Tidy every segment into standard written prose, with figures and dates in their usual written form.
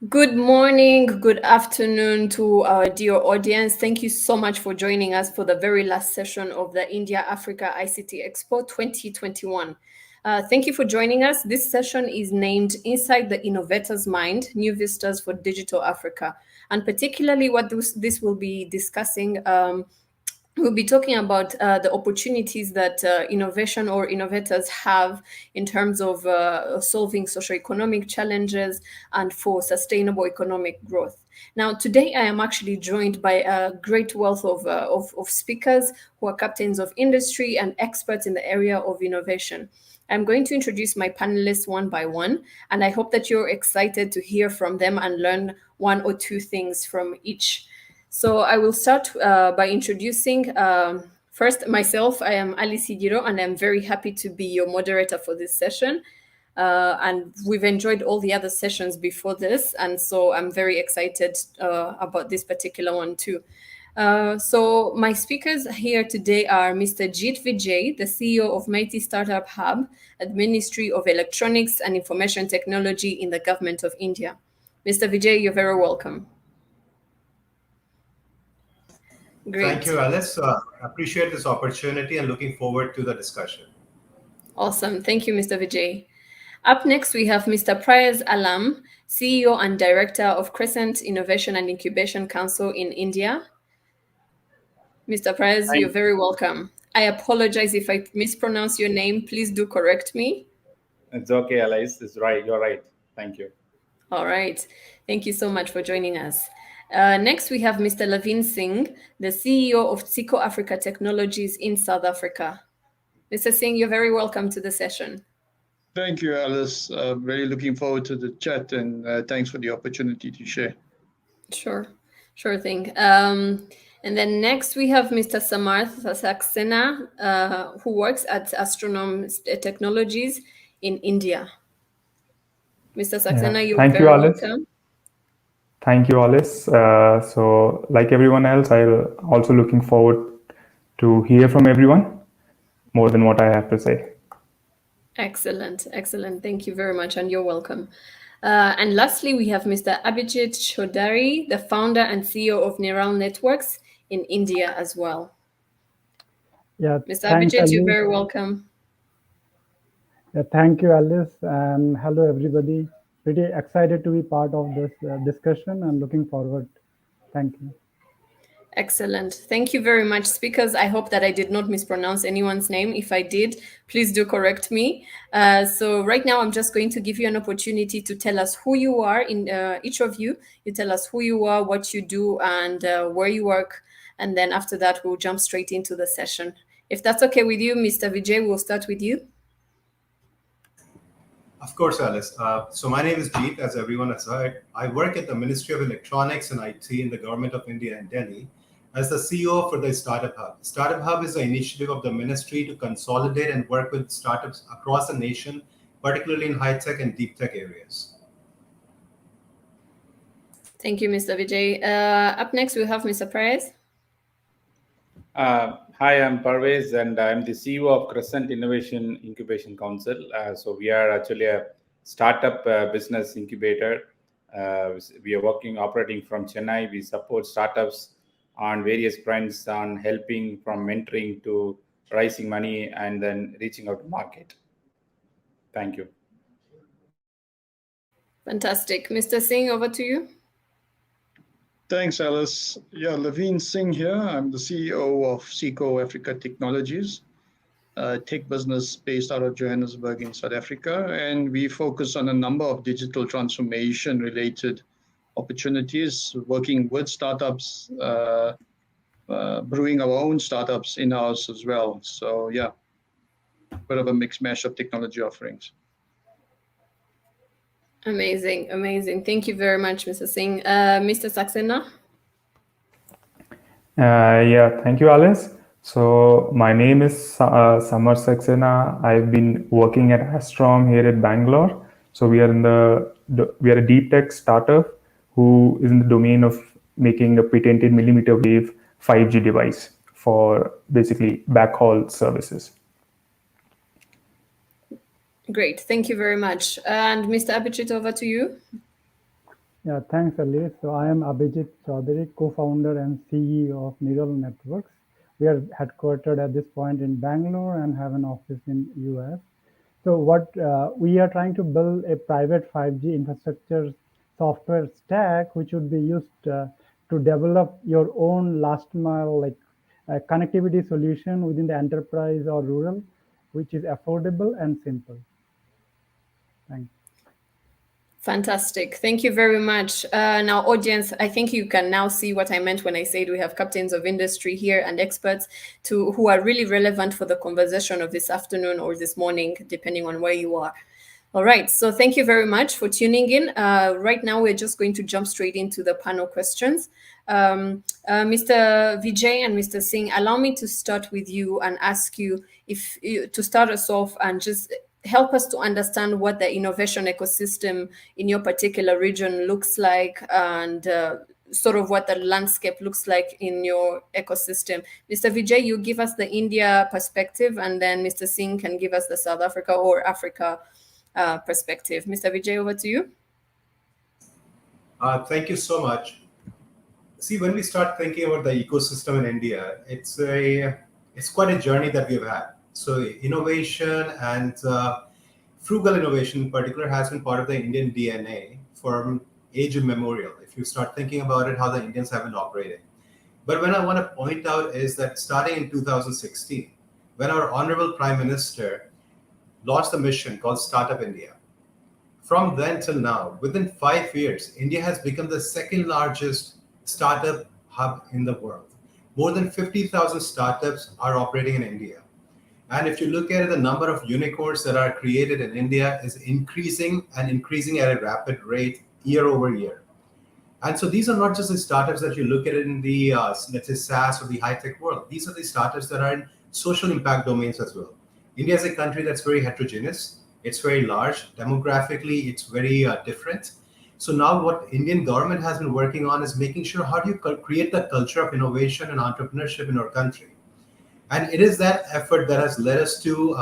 Good morning, good afternoon to our dear audience. Thank you so much for joining us for the very last session of the India Africa ICT Expo 2021. Thank you for joining us. This session is named Inside the Innovator's Mind, New Vistas for Digital Africa. And particularly what this will be discussing, we'll be talking about the opportunities that innovation or innovators have in terms of solving socioeconomic challenges and for sustainable economic growth. Now, today I am actually joined by a great wealth of speakers who are captains of industry and experts in the area of innovation. I'm going to introduce my panelists one by one, and I hope that you're excited to hear from them and learn one or two things from each. So I will start by introducing first myself. I am Alice Higiro, and I'm very happy to be your moderator for this session. And we've enjoyed all the other sessions before this, and so I'm very excited about this particular one too. So my speakers here today are Mr. Jeet Vijay, the CEO of Meity Startup Hub at Ministry of Electronics and Information Technology in the Government of India. Mr. Vijay, you're very welcome. Great. Thank you, Alice. Appreciate this opportunity and looking forward to the discussion. Awesome. Thank you, Mr. Vijay. Up next, we have Mr. Parvez Alam, CEO and Director of Crescent Innovation and Incubation Council in India. Mr. Parvez, you're very welcome. I apologize if I mispronounce your name. Please do correct me. It's okay, Alice. It's right. You're right. Thank you. All right. Thank you so much for joining us. Next, we have Mr. Lavine Singh, the CEO of Tsiko Africa Technologies in South Africa. Mr. Singh, you're very welcome to the session. Thank you, Alice. Really looking forward to the chat, and thanks for the opportunity to share. Sure thing. And then next we have Mr. Saxena, who works at Astrome Technologies in India. Mr. Saxena, you're very welcome. Thank you, Alice. So like everyone else, I'm also looking forward to hear from everyone more than what I have to say. Excellent. Thank you very much, and you're welcome. And lastly, we have Mr. Abhijit Chaudhary, the founder and CEO of Niral Networks in India as well. Yeah, Mr. Abhijit, you're very welcome. Yeah, thank you, Alice, and hello, everybody. Pretty excited to be part of this discussion and looking forward. Thank you. Excellent. Thank you very much, speakers. I hope that I did not mispronounce anyone's name. If I did, please do correct me. So right now, I'm just going to give you an opportunity to tell us who you are. In each of you, you tell us who you are, what you do, and where you work. And then after that, we'll jump straight into the session. If that's okay with you, Mr. Vijay, we'll start with you. Of course, Alice. So my name is Jeet, as everyone has heard. I work at the Ministry of Electronics and IT in the Government of India in Delhi as the CEO for the Startup Hub. Startup Hub is an initiative of the ministry to consolidate and work with startups across the nation, particularly in high-tech and deep-tech areas. Thank you, Mr. Vijay. Up next, we have Mr. Parvez. Hi, I'm Parvez, and I'm the CEO of Crescent Innovation Incubation Council. So we are actually a startup business incubator. We are operating from Chennai. We support startups on various fronts, on helping from mentoring to raising money and then reaching out to market. Thank you. Fantastic. Mr. Singh, over to you. Thanks, Alice. Yeah, Lavine Singh here. I'm the CEO of Siko Africa Technologies, tech business based out of Johannesburg in South Africa. And we focus on a number of digital transformation related opportunities, working with startups, brewing our own startups in-house as well. So yeah, a bit of a mixed mash of technology offerings. Amazing. Thank you very much, Mr. Singh. Mr. Saxena? Yeah, thank you, Alice. So my name is Samar Saxena. I've been working at Astrome here at Bangalore. So we are a deep tech startup who is in the domain of making a patented millimeter wave 5G device for basically backhaul services. Great, thank you very much. And Mr. Abhijit, over to you. Yeah, thanks, Ali. So I am Abhijit Chaudhary, co-founder and CEO of Niral Networks. We are headquartered at this point in Bangalore and have an office in US. So what we are trying to build a private 5G infrastructure software stack, which would be used to develop your own last mile like connectivity solution within the enterprise or rural, which is affordable and simple. Thanks. Fantastic. Thank you very much. Now, audience, I think you can now see what I meant when I said we have captains of industry here and experts who are really relevant for the conversation of this afternoon or this morning, depending on where you are. All right. So thank you very much for tuning in. Right now, we're just going to jump straight into the panel questions. Mr. Vijay and Mr. Singh, allow me to start with you and ask you to start us off and just help us to understand what the innovation ecosystem in your particular region looks like and sort of what the landscape looks like in your ecosystem. Mr. Vijay, you give us the India perspective, and then Mr. Singh can give us the South Africa or Africa perspective. Mr. Vijay, over to you. Thank you so much. See, when we start thinking about the ecosystem in India, it's quite a journey that we've had. So innovation and frugal innovation in particular has been part of the Indian DNA from age immemorial. If you start thinking about it, how the Indians have been operating. But when I want to point out is that starting in 2016, when our Honorable Prime Minister launched a mission called Startup India, from then till now, within 5 years, India has become the second largest startup hub in the world. More than 50,000 startups are operating in India. And if you look at it, the number of unicorns that are created in India is increasing and increasing at a rapid rate year over year. And so these are not just the startups that you look at in the, let's say, SaaS or the high-tech world. These are the startups that are in social impact domains as well. India is a country that's very heterogeneous. It's very large. Demographically, it's very different. So now what Indian government has been working on is making sure how do you create the culture of innovation and entrepreneurship in our country. And it is that effort that has led us to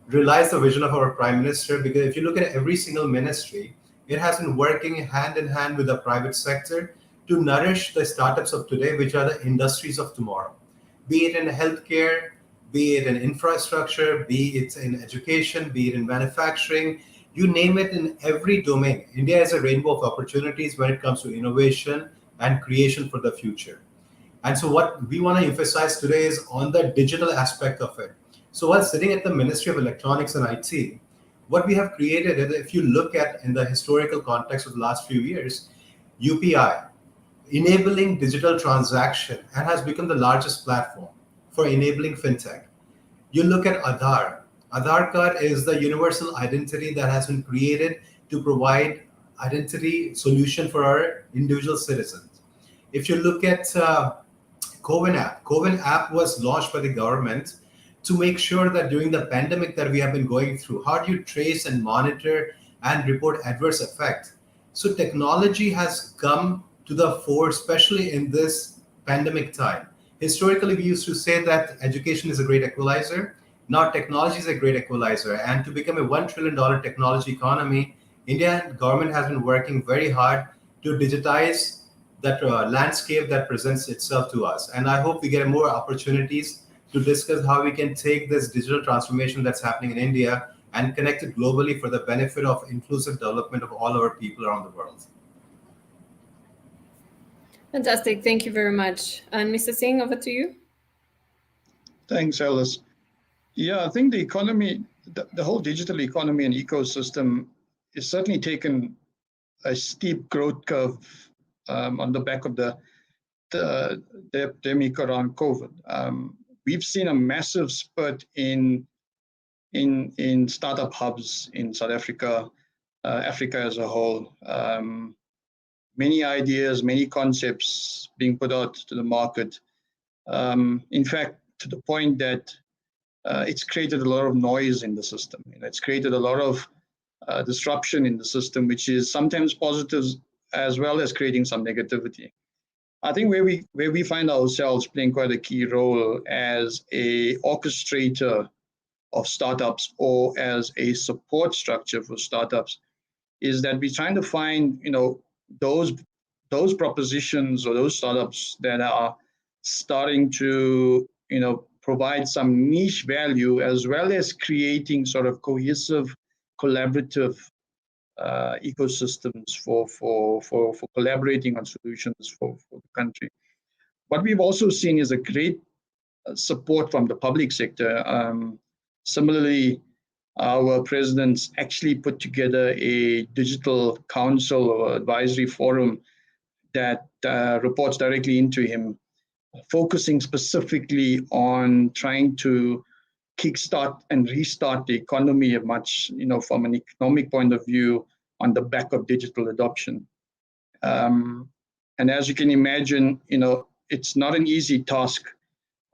realize the vision of our Prime Minister, because if you look at every single ministry, it has been working hand in hand with the private sector to nourish the startups of today, which are the industries of tomorrow. Be it in healthcare, be it in infrastructure, be it in education, be it in manufacturing, you name it, in every domain. India is a rainbow of opportunities when it comes to innovation and creation for the future. And so what we want to emphasize today is on the digital aspect of it. So while sitting at the Ministry of Electronics and IT, what we have created is, if you look at in the historical context of the last few years, UPI, enabling digital transaction, and has become the largest platform for enabling fintech. You look at Aadhaar. Aadhaar card is the universal identity that has been created to provide identity solution for our individual citizens. If you look at COVID app was launched by the government to make sure that during the pandemic that we have been going through, how do you trace and monitor and report adverse effect? So technology has come to the fore, especially in this pandemic time. Historically, we used to say that education is a great equalizer. Now technology is a great equalizer. And to become a $1 trillion technology economy, Indian government has been working very hard to digitize that landscape that presents itself to us. And I hope we get more opportunities to discuss how we can take this digital transformation that's happening in India and connect it globally for the benefit of inclusive development of all our people around the world. Fantastic. Thank you very much. And Mr. Singh, over to you. Thanks, Alice. Yeah, I think the economy, the whole digital economy and ecosystem is certainly taken a steep growth curve on the back of the epidemic around COVID. We've seen a massive spurt in startup hubs in South Africa, Africa as a whole. Many ideas, many concepts being put out to the market. In fact, to the point that it's created a lot of noise in the system. It's created a lot of disruption in the system, which is sometimes positive as well as creating some negativity. I think where we find ourselves playing quite a key role as a orchestrator of startups or as a support structure for startups is that we're trying to find, those propositions or those startups that are starting to, provide some niche value, as well as creating sort of cohesive, collaborative ecosystems for collaborating on solutions for the country. What we've also seen is a great support from the public sector. Similarly, our president's actually put together a digital council or advisory forum that reports directly into him, focusing specifically on trying to kickstart and restart the economy much, from an economic point of view on the back of digital adoption. And as you can imagine, it's not an easy task,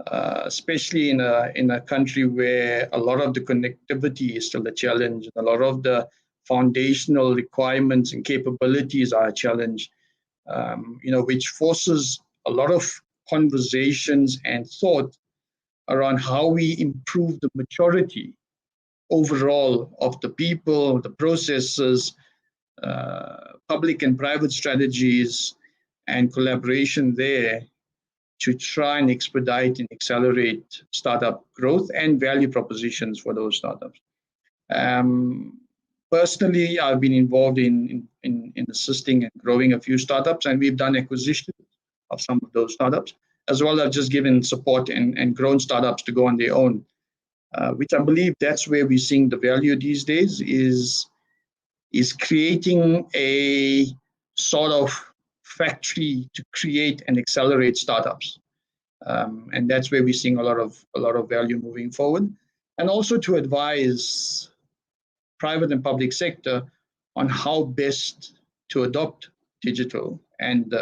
especially in a country where a lot of the connectivity is still a challenge, and a lot of the foundational requirements and capabilities are a challenge, which forces a lot of conversations and thought around how we improve the maturity overall of the people, the processes, public and private strategies, and collaboration there to try and expedite and accelerate startup growth and value propositions for those startups. Personally, I've been involved in assisting and growing a few startups, and we've done acquisitions of some of those startups, as well as just given support and grown startups to go on their own, which I believe that's where we're seeing the value these days, is creating a sort of factory to create and accelerate startups. And that's where we're seeing a lot of value moving forward, and also to advise private and public sector on how best to adopt digital and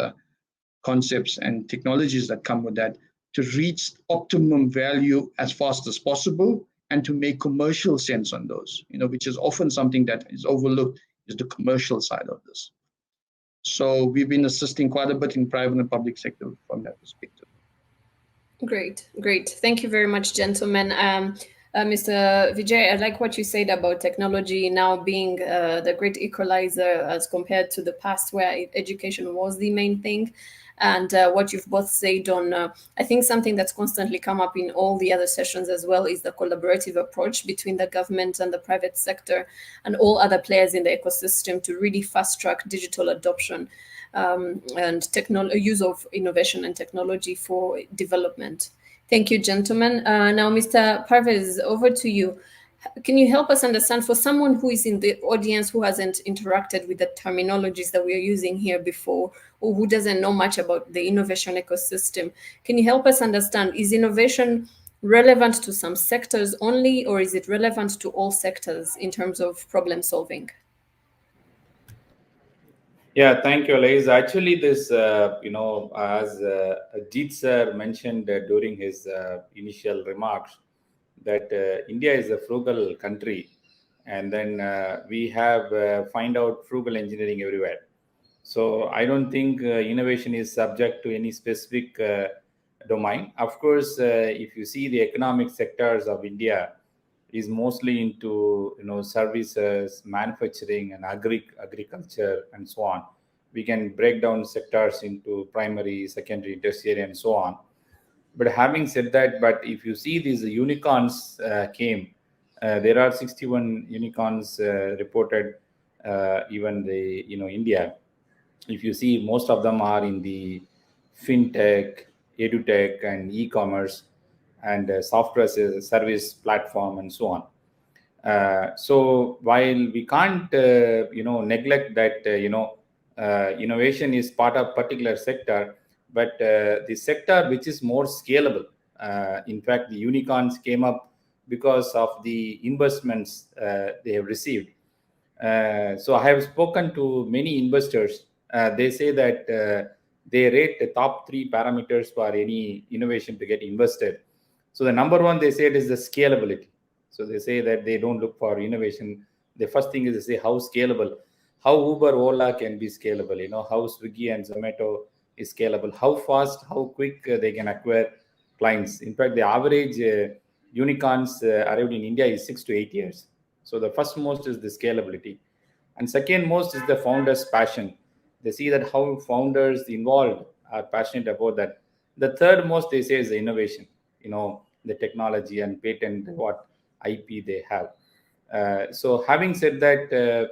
concepts and technologies that come with that to reach optimum value as fast as possible, and to make commercial sense on those, which is often something that is overlooked, is the commercial side of this. So we've been assisting quite a bit in private and public sector from that perspective. Great. Thank you very much, gentlemen. Mr. Vijay, I like what you said about technology now being the great equalizer as compared to the past, where education was the main thing. And what you've both said on, I think something that's constantly come up in all the other sessions as well is the collaborative approach between the government and the private sector and all other players in the ecosystem to really fast track digital adoption and use of innovation and technology for development. Thank you, gentlemen. Now, Mr. Parvez, over to you. Can you help us understand, for someone who is in the audience who hasn't interacted with the terminologies that we are using here before, or who doesn't know much about the innovation ecosystem, can you help us understand, is innovation relevant to some sectors only, or is it relevant to all sectors in terms of problem solving? Yeah, thank you, Alice. Actually, this, as Jeet sir mentioned during his initial remarks, that India is a frugal country, and then we have find out frugal engineering everywhere. So I don't think innovation is subject to any specific domain. Of course, if you see the economic sectors of India, is mostly into services, manufacturing, and agriculture, and so on. We can break down sectors into primary, secondary, tertiary, and so on. But having said that, but if you see these unicorns came, there are 61 unicorns reported, even the India. If you see, most of them are in the fintech, edutech, and e-commerce, and software service platform, and so on. So while we can't neglect that innovation is part of particular sector, but the sector which is more scalable, in fact the unicorns came up because of the investments they have received. So I have spoken to many investors. They say that they rate the top 3 parameters for any innovation to get invested. So the number one they said is the scalability. So they say that they don't look for innovation. The first thing is they say how scalable, how Uber, Ola can be scalable, how Swiggy and Zomato is scalable, how fast, how quick they can acquire clients. In fact, the average unicorns arrived in India is 6 to 8 years. So the first most is the scalability. And second most is the founders' passion. They see that how founders involved are passionate about that. The third most they say is the innovation, the technology and patent, what IP they have. So having said that,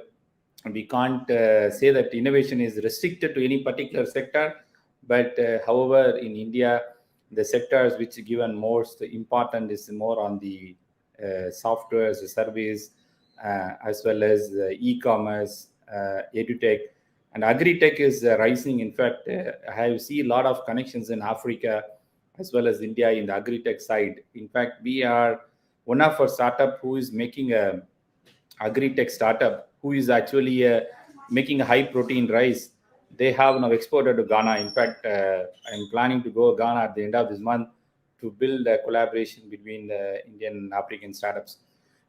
we can't say that innovation is restricted to any particular sector, but however, in India, the sectors which given most important is more on the software as a service, as well as e-commerce, edutech, and agri-tech is rising. In fact, I see a lot of connections in Africa as well as India in the agri-tech side. In fact, we are one of our startup who is making a agri-tech startup who is actually making a high protein rice. They have now exported to Ghana. In fact, I'm planning to go to Ghana at the end of this month to build a collaboration between the Indian and African startups.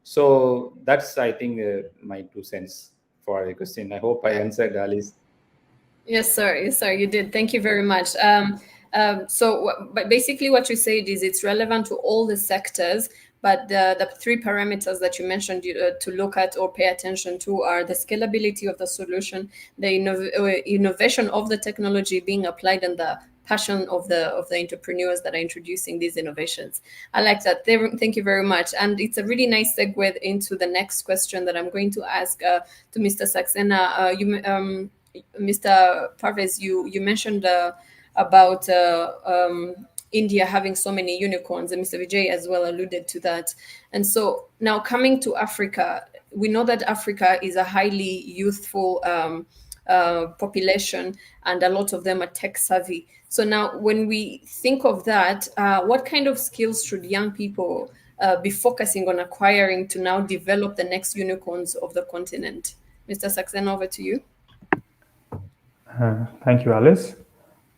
So that's, I think, my 2 cents for the question. I hope I answered, Alice. Yes, sir. Yes, sir. You did. Thank you very much. But basically what you said is it's relevant to all the sectors, but the 3 parameters that you mentioned to look at or pay attention to are the scalability of the solution, the innovation of the technology being applied, and the passion of the entrepreneurs that are introducing these innovations. I like that. Thank you very much. And it's a really nice segue into the next question that I'm going to ask to Mr. Saxena. Mr. Parvez, you mentioned about India having so many unicorns, and Mr. Vijay as well alluded to that. And so now coming to Africa, we know that Africa is a highly youthful population, and a lot of them are tech savvy. So now when we think of that, what kind of skills should young people be focusing on acquiring to now develop the next unicorns of the continent? Mr. Saxena, over to you. Thank you, Alice.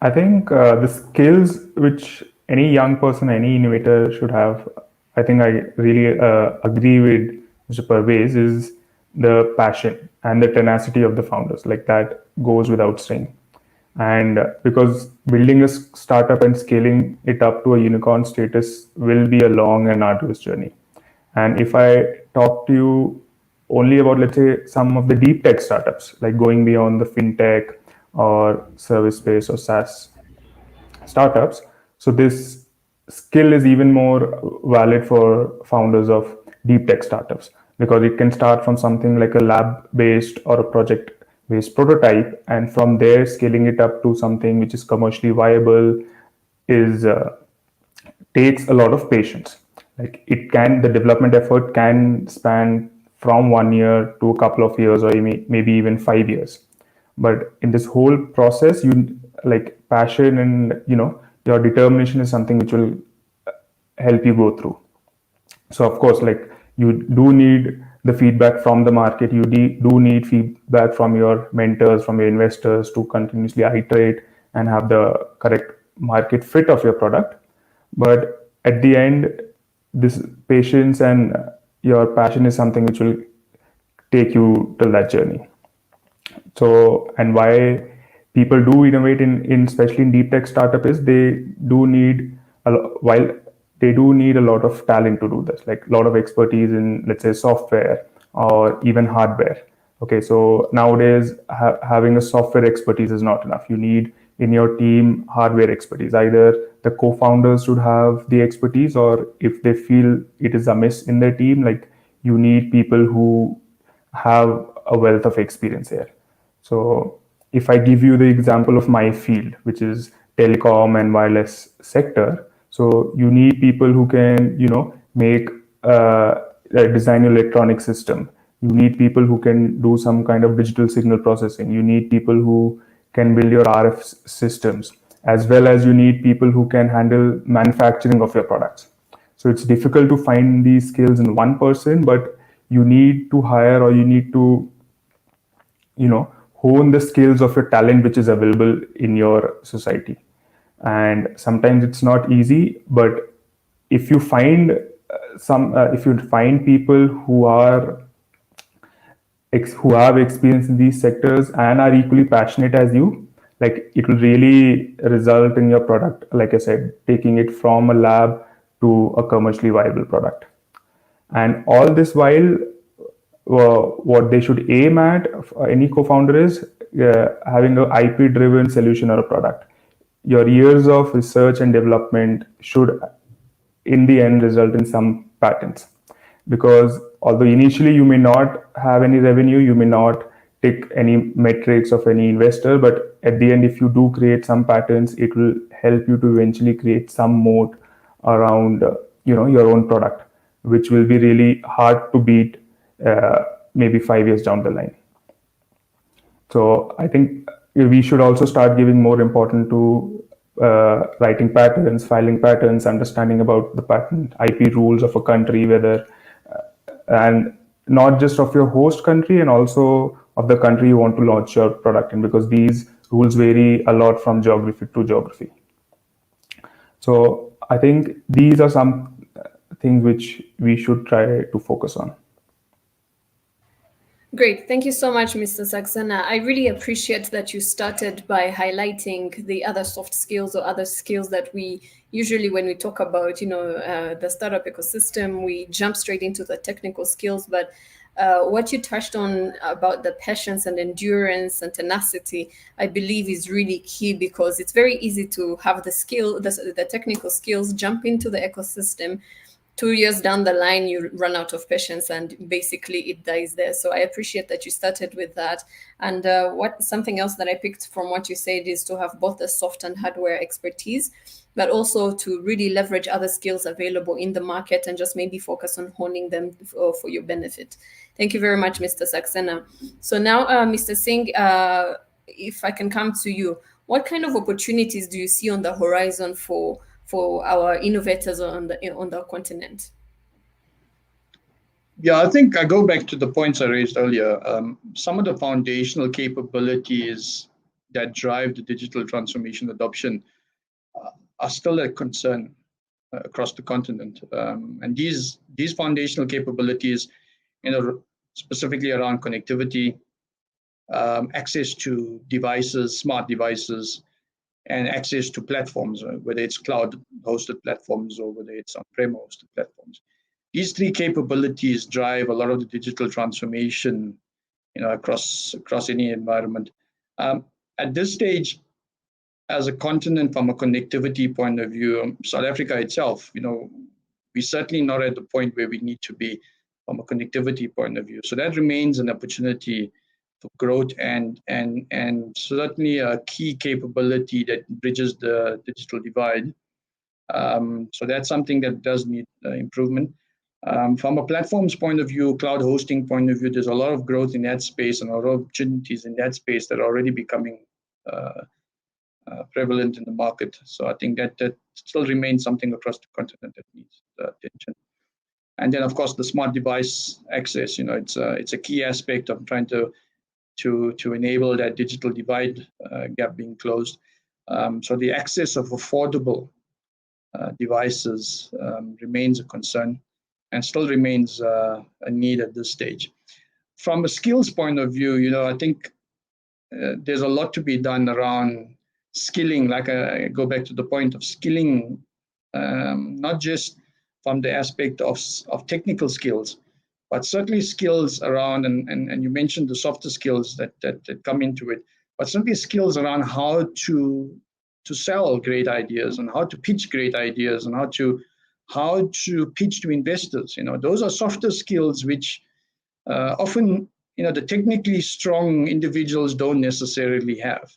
I think the skills which any young person, any innovator should have, I think I really agree with Mr. Parvez, is the passion and the tenacity of the founders. Like, that goes without saying. And because building a startup and scaling it up to a unicorn status will be a long and arduous journey. And if I talk to you only about, let's say, some of the deep tech startups, like going beyond the fintech or service-based or SaaS startups. So this skill is even more valid for founders of deep tech startups, because it can start from something like a lab-based or a project-based prototype, and from there scaling it up to something which is commercially viable takes a lot of patience. Like, the development effort can span from 1 year to a couple of years, or maybe even 5 years. But in this whole process, passion and your determination is something which will help you go through. So of course, you do need the feedback from the market. You do need feedback from your mentors, from your investors, to continuously iterate and have the correct market fit of your product. But at the end, this patience and your passion is something which will take you to that journey. So, and why people do innovate in especially in deep tech startup is they do need a lot of talent to do this, like a lot of expertise in, let's say, software or even hardware. Okay, so nowadays having a software expertise is not enough. You need in your team hardware expertise. Either the co-founders should have the expertise, or if they feel it is amiss in their team, you need people who have a wealth of experience here. So if I give you the example of my field, which is telecom and wireless sector, so you need people who can, make design electronic system. You need people who can do some kind of digital signal processing. You need people who can build your RF systems, as well as you need people who can handle manufacturing of your products. So it's difficult to find these skills in one person, but you need to hire, or you need to, hone the skills of your talent which is available in your society. And sometimes it's not easy, but if you find people who have experience in these sectors and are equally passionate as you, it will really result in your product, like I said, taking it from a lab to a commercially viable product. And all this while what they should aim at, any co-founder, is having an IP-driven solution or a product. Your years of research and development should, in the end, result in some patents. Because although initially you may not have any revenue, you may not tick any metrics of any investor, but at the end, if you do create some patents, it will help you to eventually create some moat around your own product, which will be really hard to beat maybe 5 years down the line. So I think we should also start giving more importance to writing patents, filing patents, understanding about the patent IP rules of a country, whether and not just of your host country, and also of the country you want to launch your product in, because these rules vary a lot from geography to geography. So I think these are some things which we should try to focus on. Great. Thank you so much, Mr. Saxena. I really appreciate that you started by highlighting the other soft skills or other skills that we usually, when we talk about, the startup ecosystem, we jump straight into the technical skills. But what you touched on about the patience and endurance and tenacity, I believe is really key, because it's very easy to have the technical skills, jump into the ecosystem. 2 years down the line, you run out of patience and basically it dies there. So I appreciate that you started with that. And something else that I picked from what you said is to have both the soft and hardware expertise, but also to really leverage other skills available in the market and just maybe focus on honing them for your benefit. Thank you very much, Mr. Saxena. So now, Mr. Singh, if I can come to you, what kind of opportunities do you see on the horizon for our innovators on the continent? Yeah, I think I go back to the points I raised earlier. Some of the foundational capabilities that drive the digital transformation adoption are still a concern across the continent. And these foundational capabilities, specifically around connectivity, access to devices, smart devices, and access to platforms, whether it's cloud-hosted platforms or whether it's on-prem hosted platforms. These three capabilities drive a lot of the digital transformation, across any environment. At this stage, as a continent, from a connectivity point of view, South Africa itself, we're certainly not at the point where we need to be from a connectivity point of view. So that remains an opportunity for growth and certainly a key capability that bridges the digital divide. So that's something that does need improvement. From a platforms point of view, cloud hosting point of view, there's a lot of growth in that space and a lot of opportunities in that space that are already becoming prevalent in the market. So I think that still remains something across the continent that needs attention. And then, of course, the smart device access. It's a key aspect of trying to enable that digital divide gap being closed. So the access of affordable devices remains a concern and still remains a need at this stage. From a skills point of view, I think there's a lot to be done around skilling. Like I go back to the point of skilling, not just from the aspect of technical skills, but certainly skills around, and you mentioned the softer skills that come into it, but certainly skills around how to sell great ideas and how to pitch great ideas and how to pitch to investors. Those are softer skills which often the technically strong individuals don't necessarily have,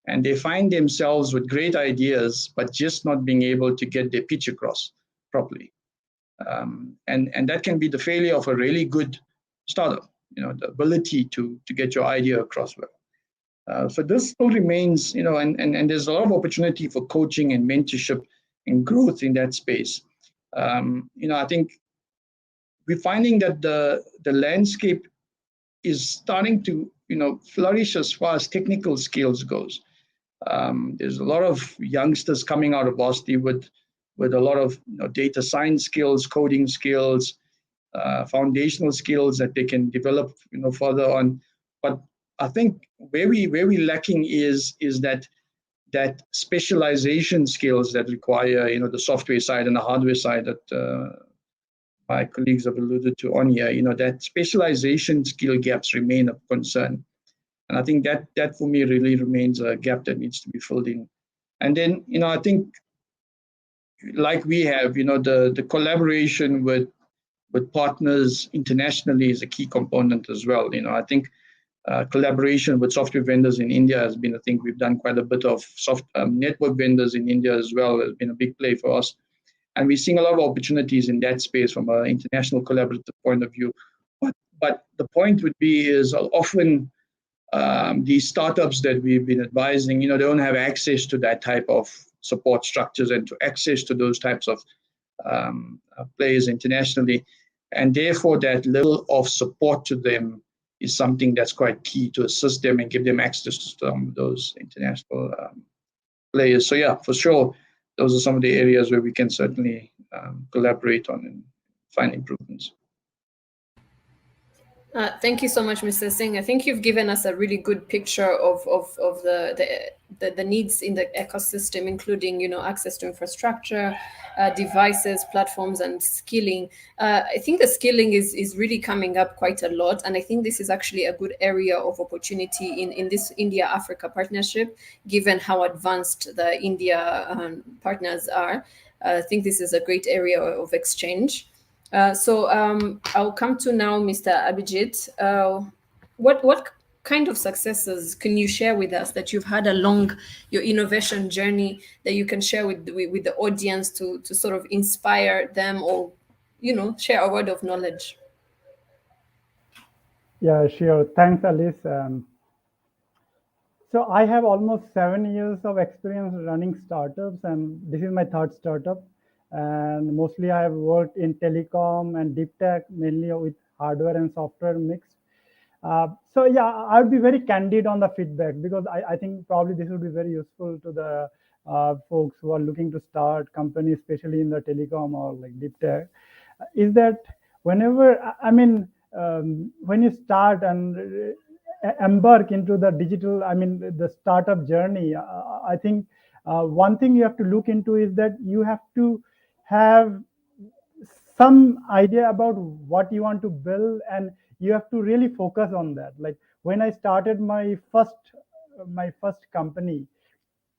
and they find themselves with great ideas but just not being able to get their pitch across properly. And that can be the failure of a really good startup, the ability to get your idea across well. So this still remains, and there's a lot of opportunity for coaching and mentorship and growth in that space. I think we're finding that the landscape is starting to, flourish as far as technical skills goes. There's a lot of youngsters coming out of Boston with a lot of data science skills, coding skills, foundational skills that they can develop further on. But I think where we're lacking is that specialization skills that require the software side and the hardware side that my colleagues have alluded to on here, that specialization skill gaps remain a concern. And I think that for me really remains a gap that needs to be filled in. And then, I think like we have, the collaboration with partners internationally is a key component as well. I think collaboration with software vendors in India has been, I think we've done quite a bit of network vendors in India as well, has been a big play for us. And we're seeing a lot of opportunities in that space from an international collaborative point of view. But the point would be is often these startups that we've been advising, they don't have access to that type of support structures and to access to those types of players internationally. And therefore, that level of support to them is something that's quite key to assist them and give them access to some of those international players. So yeah, for sure, those are some of the areas where we can certainly collaborate on and find improvements. Thank you so much, Mr. Singh. I think you've given us a really good picture of the needs in the ecosystem, including access to infrastructure, devices, platforms, and skilling. I think the skilling is really coming up quite a lot, and I think this is actually a good area of opportunity in this India-Africa partnership, given how advanced the India partners are. I think this is a great area of exchange. So I'll come to now Mr. Abhijit. What kind of successes can you share with us that you've had along your innovation journey that you can share with the audience to sort of inspire them or, share a word of knowledge? Yeah, sure. Thanks, Alice. So I have almost 7 years of experience running startups, and this is my third startup. And mostly I have worked in telecom and deep tech, mainly with hardware and software mixed. So yeah, I would be very candid on the feedback because I think probably this will be very useful to the folks who are looking to start companies, especially in the telecom or like deep tech. Is that whenever, when you start and embark into the digital, the startup journey, I think one thing you have to look into is that you have to have some idea about what you want to build, and you have to really focus on that. Like when I started my first company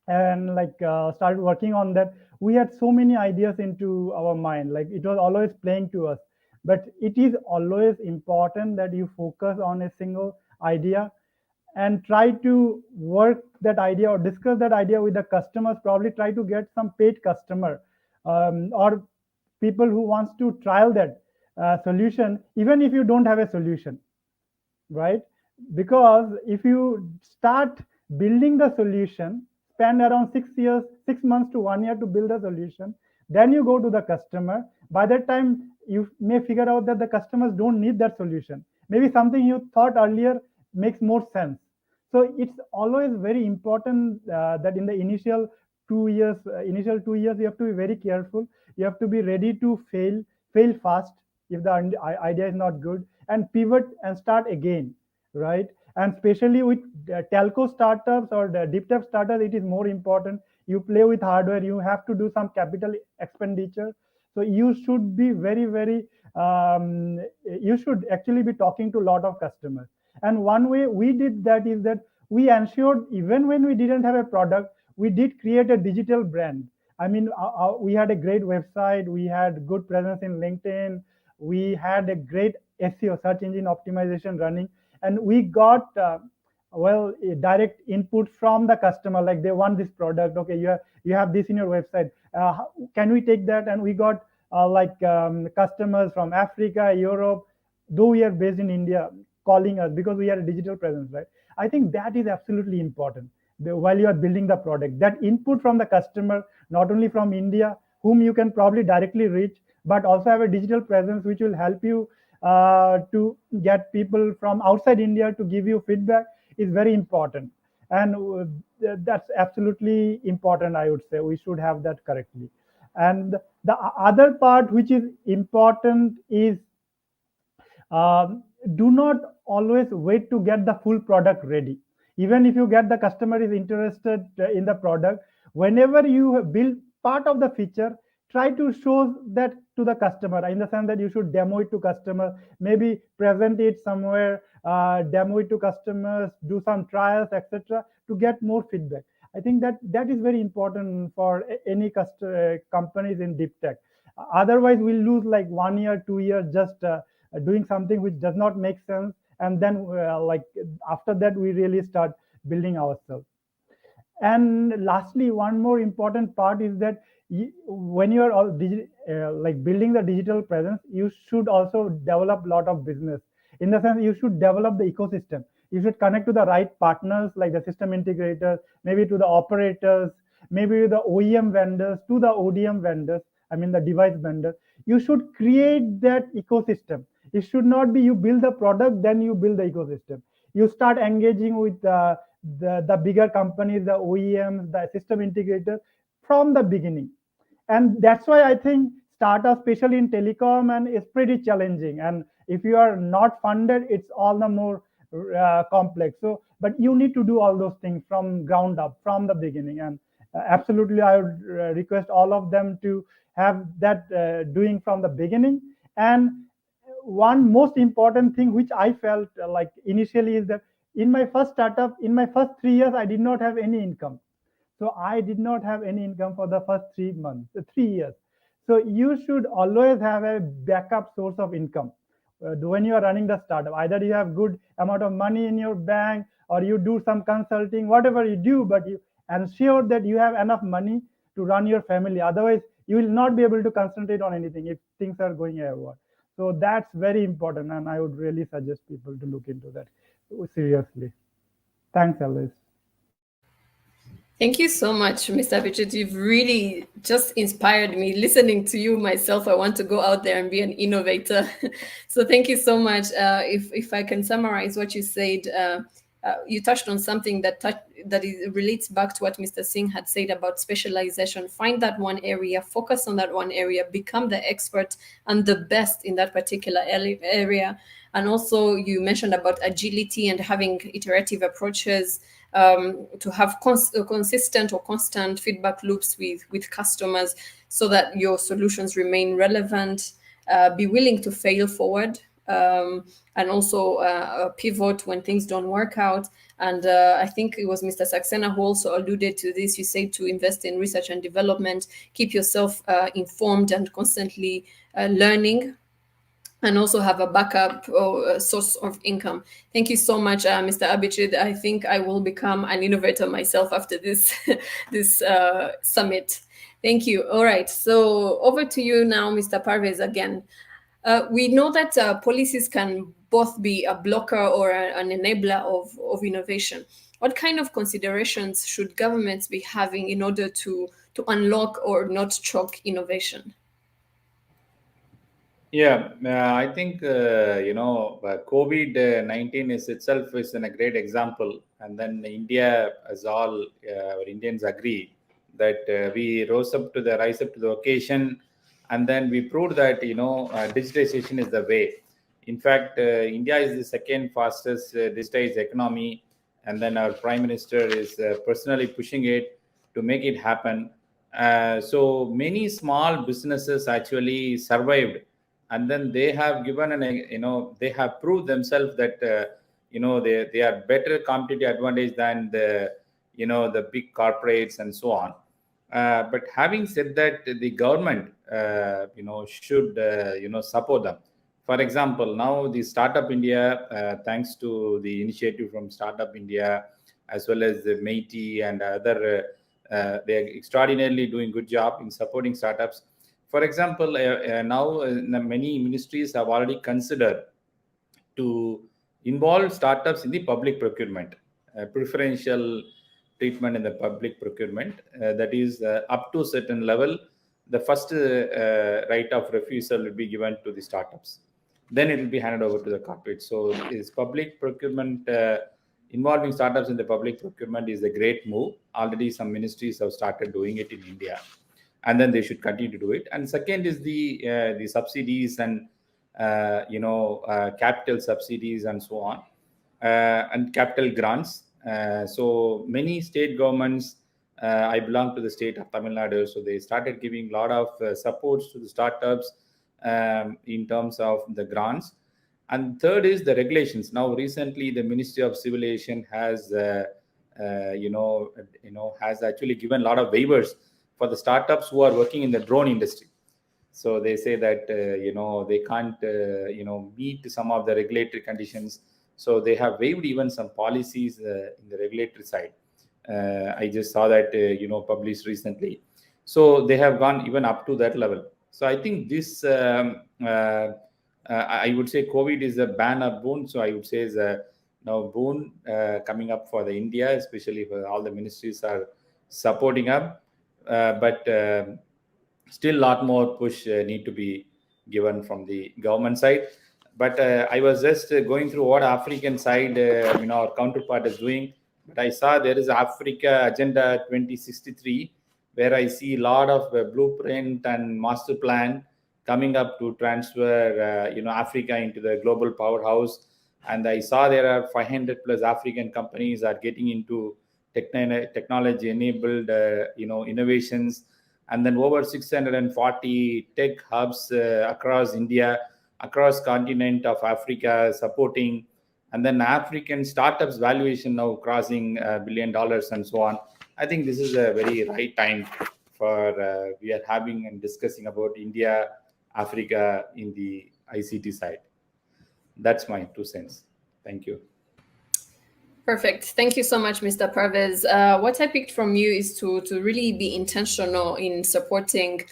and started working on that, we had so many ideas into our mind, like it was always playing to us. But it is always important that you focus on a single idea and try to work that idea or discuss that idea with the customers, probably try to get some paid customer or people who wants to trial that solution, even if you don't have a solution, right? Because if you start building the solution, spend around 6 months to 1 year to build a solution, then you go to the customer. By that time, you may figure out that the customers don't need that solution. Maybe something you thought earlier makes more sense. So it's always very important that in the initial 2 years, you have to be very careful. You have to be ready to fail fast if the idea is not good, and pivot and start again, right? And especially with telco startups or the deep tech startups, it is more important. You play with hardware, you have to do some capital expenditure. So you should be very, you should actually be talking to a lot of customers. And one way we did that is that we ensured even when we didn't have a product, we did create a digital brand. We had a great website, we had good presence in LinkedIn, we had a great SEO, search engine optimization running, and we got direct input from the customer, like they want this product. Okay, you have this in your website. Can we take that? And we got customers from Africa, Europe, though we are based in India, calling us because we are a digital presence, right? I think that is absolutely important. While you are building the product, that input from the customer, not only from India, whom you can probably directly reach, but also have a digital presence which will help you to get people from outside India to give you feedback, is very important. And that's absolutely important, I would say. We should have that correctly. And the other part which is important is do not always wait to get the full product ready. Even if you get the customer is interested in the product, whenever you build part of the feature, try to show that to the customer, in the sense that you should demo it to customer, maybe present it somewhere, demo it to customers, do some trials, etc., to get more feedback. I think that is very important for any companies in deep tech. Otherwise, we'll lose like 1 year, 2 years just doing something which does not make sense, and then like after that we really start building ourselves. And lastly, one more important part is that when you are like building the digital presence, you should also develop a lot of business. In the sense, you should develop the ecosystem. You should connect to the right partners, like the system integrators, maybe to the operators, maybe the OEM vendors, to the ODM vendors, I mean the device vendors. You should create that ecosystem. It should not be you build the product, then you build the ecosystem. You start engaging with the bigger companies, the OEMs, the system integrators from the beginning. And that's why I think startup, especially in telecom, and is pretty challenging. And if you are not funded, it's all the more complex. So, but you need to do all those things from ground up, from the beginning. And absolutely, I would request all of them to have that doing from the beginning. And one most important thing which I felt like initially is that in my first startup, in my first 3 years, I did not have any income. So I did not have any income for the first 3 months, 3 years. So you should always have a backup source of income when you are running the startup. Either you have good amount of money in your bank, or you do some consulting, whatever you do, but you ensure that you have enough money to run your family. Otherwise, you will not be able to concentrate on anything if things are going awry. So that's very important, and I would really suggest people to look into that seriously. Thanks, Alice. Thank you so much, Mr. Abhijit. You've really just inspired me. Listening to you myself, I want to go out there and be an innovator. So thank you so much. If I can summarize what you said, you touched on something that relates back to what Mr. Singh had said about specialization. Find that one area, focus on that one area, become the expert and the best in that particular area. And also you mentioned about agility and having iterative approaches, to have consistent or constant feedback loops with customers so that your solutions remain relevant, be willing to fail forward, and also pivot when things don't work out. And I think it was Mr. Saxena who also alluded to this. You said to invest in research and development, keep yourself informed and constantly learning, and also have a backup or a source of income. Thank you so much, Mr. Abhijit. I think I will become an innovator myself after this this summit. Thank you. All right, so over to you now, Mr. Parvez again. We know that policies can both be a blocker or an enabler of innovation. What kind of considerations should governments be having in order to unlock or not choke innovation? Yeah, I think COVID-19 is itself is a great example, and then India, as all our Indians agree, that we rise up to the occasion, and then we proved that digitization is the way. In fact, India is the second fastest digitized economy, and then our Prime Minister is personally pushing it to make it happen. So many small businesses actually survived. And then they have given they have proved themselves that they are better competitive advantage than the big corporates and so on. But having said that, the government should support them. For example, now the Startup India, thanks to the initiative from Startup India as well as the Meity and other, they are extraordinarily doing good job in supporting startups. For example, now many ministries have already considered to involve startups in the public procurement, preferential treatment in the public procurement. That is up to a certain level, the first right of refusal will be given to the startups. Then it will be handed over to the corporate. So is public procurement, involving startups in the public procurement is a great move. Already some ministries have started doing it in India, and then they should continue to do it. And second is the subsidies and capital subsidies and so on, and capital grants. So many state governments I belong to the state of Tamil Nadu, so they started giving a lot of supports to the startups in terms of the grants. And third is the regulations. Now, recently, the Ministry of Civil Aviation has, has actually given a lot of waivers for the startups who are working in the drone industry. So they say that they can't meet some of the regulatory conditions. So they have waived even some policies in the regulatory side. I just saw that published recently. So they have gone even up to that level. So I think this I would say COVID is a ban or boon. So I would say is a now boon coming up for the India, especially for all the ministries are supporting up. But still a lot more push need to be given from the government side. But I was just going through what African side, our counterpart is doing. But I saw there is Africa Agenda 2063, where I see a lot of blueprint and master plan coming up to transfer, Africa into the global powerhouse. And I saw there are 500 plus African companies are getting into technology-enabled, innovations, and then over 640 tech hubs across India, across continent of Africa supporting, and then African startups valuation now crossing $1 billion and so on. I think this is a very right time for we are having and discussing about India, Africa in the ICT side. That's my 2 cents. Thank you. Perfect. Thank you so much, Mr. Parvez. What I picked from you is to really be intentional in supporting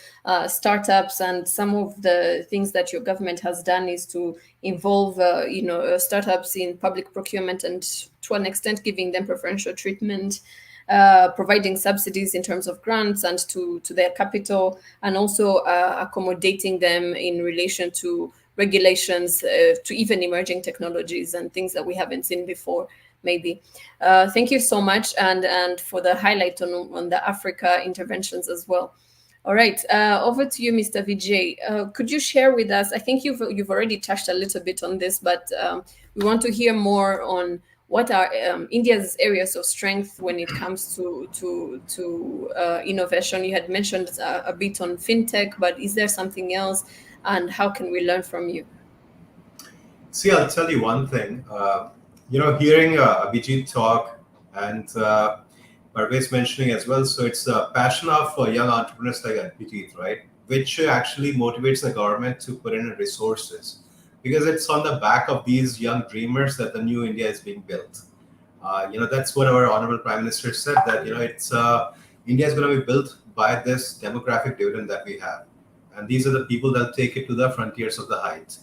startups, and some of the things that your government has done is to involve, startups in public procurement, and to an extent giving them preferential treatment, providing subsidies in terms of grants and to their capital, and also accommodating them in relation to regulations, to even emerging technologies and things that we haven't seen before. Maybe. Thank you so much, and for the highlight on the Africa interventions as well. All right, over to you, Mr. Vijay. Could you share with us? I think you've already touched a little bit on this, but we want to hear more on what are India's areas of strength when it comes to innovation. You had mentioned a bit on fintech, but is there something else, and how can we learn from you? See, I'll tell you one thing. Hearing Abhijit talk and Parvez mentioning as well, so it's a passion of young entrepreneurs like Abhijit, right? Which actually motivates the government to put in resources, because it's on the back of these young dreamers that the new India is being built. That's what our Honorable Prime Minister said, that it's India is going to be built by this demographic dividend that we have, and these are the people that take it to the frontiers of the heights.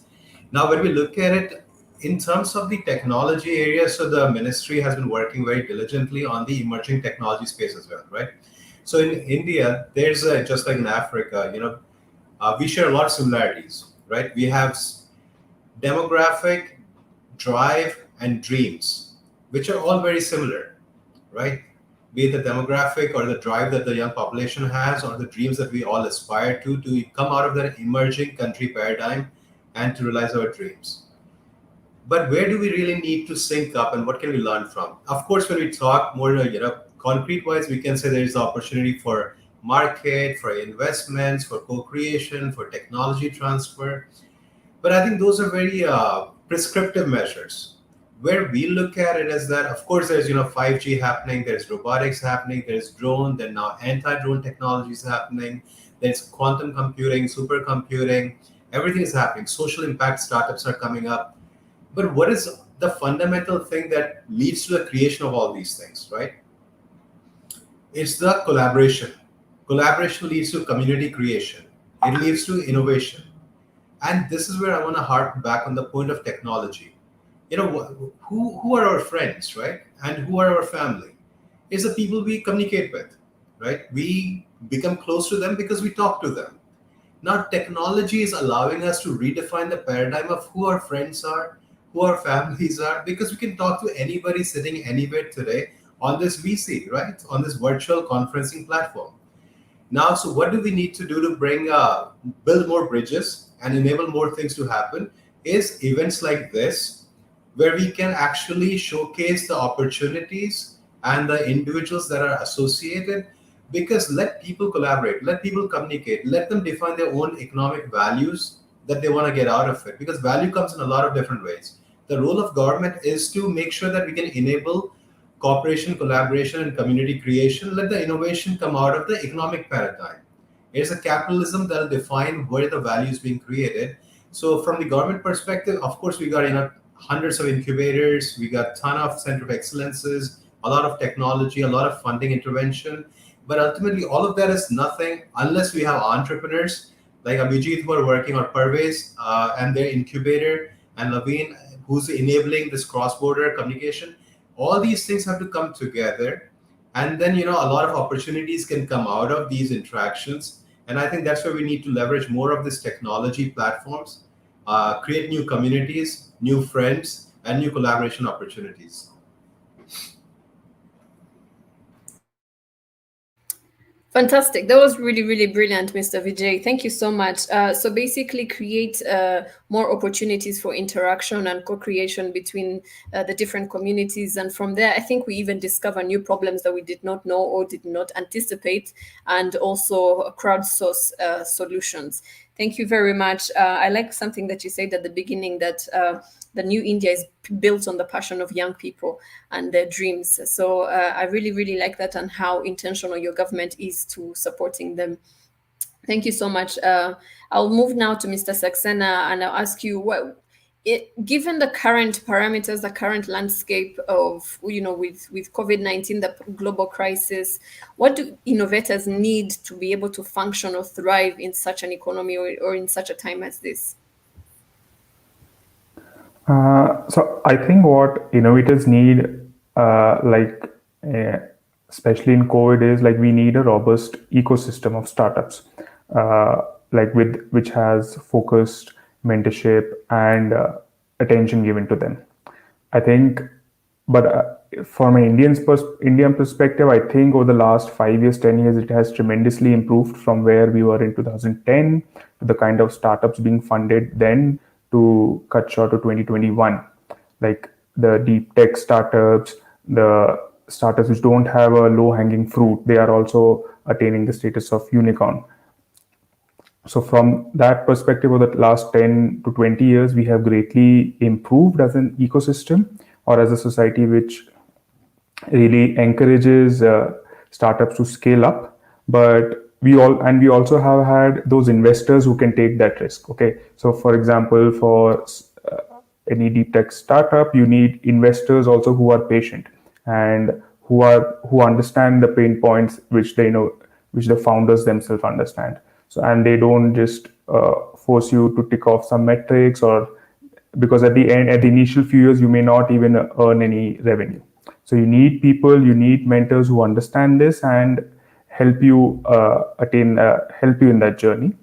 Now, when we look at it in terms of the technology area, so the ministry has been working very diligently on the emerging technology space as well, right? So in India, there's just like in Africa, we share a lot of similarities, right? We have demographic, drive, and dreams, which are all very similar, right? Be it the demographic or the drive that the young population has, or the dreams that we all aspire to come out of that emerging country paradigm and to realize our dreams. But where do we really need to sync up, and what can we learn from? Of course, when we talk more, concrete-wise, we can say there is opportunity for market, for investments, for co-creation, for technology transfer. But I think those are very prescriptive measures. Where we look at it is that, of course, there's 5G happening, there's robotics happening, there's drone, then now anti-drone technologies happening, there's quantum computing, supercomputing, everything is happening. Social impact startups are coming up. But what is the fundamental thing that leads to the creation of all these things, right? It's the collaboration. Collaboration leads to community creation. It leads to innovation. And this is where I want to harp back on the point of technology. Who are our friends, right? And who are our family? It's the people we communicate with, right? We become close to them because we talk to them. Now, technology is allowing us to redefine the paradigm of who our friends are, who our families are, because we can talk to anybody sitting anywhere today on this VC, right? On this virtual conferencing platform. Now, so what do we need to do to build more bridges and enable more things to happen is events like this, where we can actually showcase the opportunities and the individuals that are associated, because let people collaborate, let people communicate, let them define their own economic values that they want to get out of it, because value comes in a lot of different ways. The role of government is to make sure that we can enable cooperation, collaboration, and community creation. Let the innovation come out of the economic paradigm. It's a capitalism that will define where the value is being created. So from the government perspective, of course, we got hundreds of incubators, we got a ton of center of excellences, a lot of technology, a lot of funding intervention. But ultimately, all of that is nothing unless we have entrepreneurs like Abhijit who are working on Parvez and their incubator, and Lavine who's enabling this cross-border communication. All these things have to come together, and then a lot of opportunities can come out of these interactions. And I think that's where we need to leverage more of these technology platforms, create new communities, new friends, and new collaboration opportunities. Fantastic. That was really, really brilliant, Mr. Vijay. Thank you so much. So basically create more opportunities for interaction and co-creation between the different communities. And from there, I think we even discover new problems that we did not know or did not anticipate, and also crowdsource solutions. Thank you very much. I like something that you said at the beginning, that the new India is built on the passion of young people and their dreams. So I really, really like that, and how intentional your government is to supporting them. Thank you so much. I'll move now to Mr. Saxena, and I'll ask you, given the current parameters, the current landscape of, with COVID-19, the global crisis, what do innovators need to be able to function or thrive in such an economy, or in such a time as this? So I think what innovators need, especially in COVID, is we need a robust ecosystem of startups, which has focused mentorship and attention given to them. I think, but from an Indian perspective, I think over the last 5 years, 10 years, it has tremendously improved from where we were in 2010 to the kind of startups being funded then, to cut short to 2021, like the deep tech startups, the startups which don't have a low-hanging fruit, they are also attaining the status of unicorn. So from that perspective, over the last 10 to 20 years, we have greatly improved as an ecosystem, or as a society which really encourages startups to scale up. But we also have had those investors who can take that risk. Okay, so for example, for any deep tech startup, you need investors also who are patient and who understand the pain points which which the founders themselves understand. So, and they don't just force you to tick off some metrics, or because at the initial few years, you may not even earn any revenue. So you need people, you need mentors who understand this and help you help you in that journey.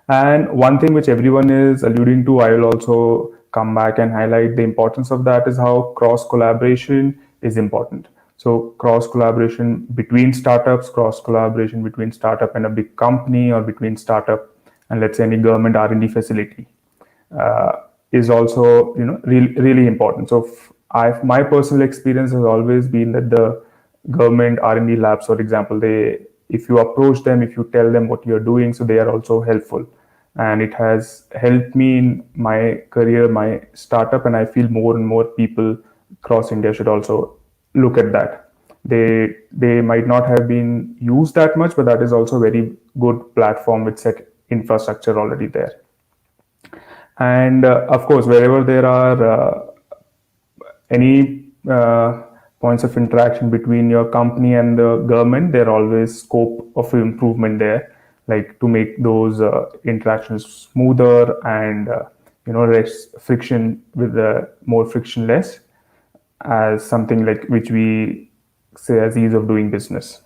And one thing which everyone is alluding to, I will also come back and highlight the importance of that, is how cross collaboration is important. So cross collaboration between startups, cross collaboration between startup and a big company, or between startup and, let's say, any government R&D facility, is also really important. So my personal experience has always been that the government R&D labs, for example, if you approach them, if you tell them what you're doing, so they are also helpful. And it has helped me in my career, my startup, and I feel more and more people across India should also look at that. They might not have been used that much, but that is also a very good platform with set infrastructure already there. And of course, wherever there are any points of interaction between your company and the government, there are always scope of improvement there, like to make those interactions smoother and less friction, with more frictionless, as something like which we say as ease of doing business.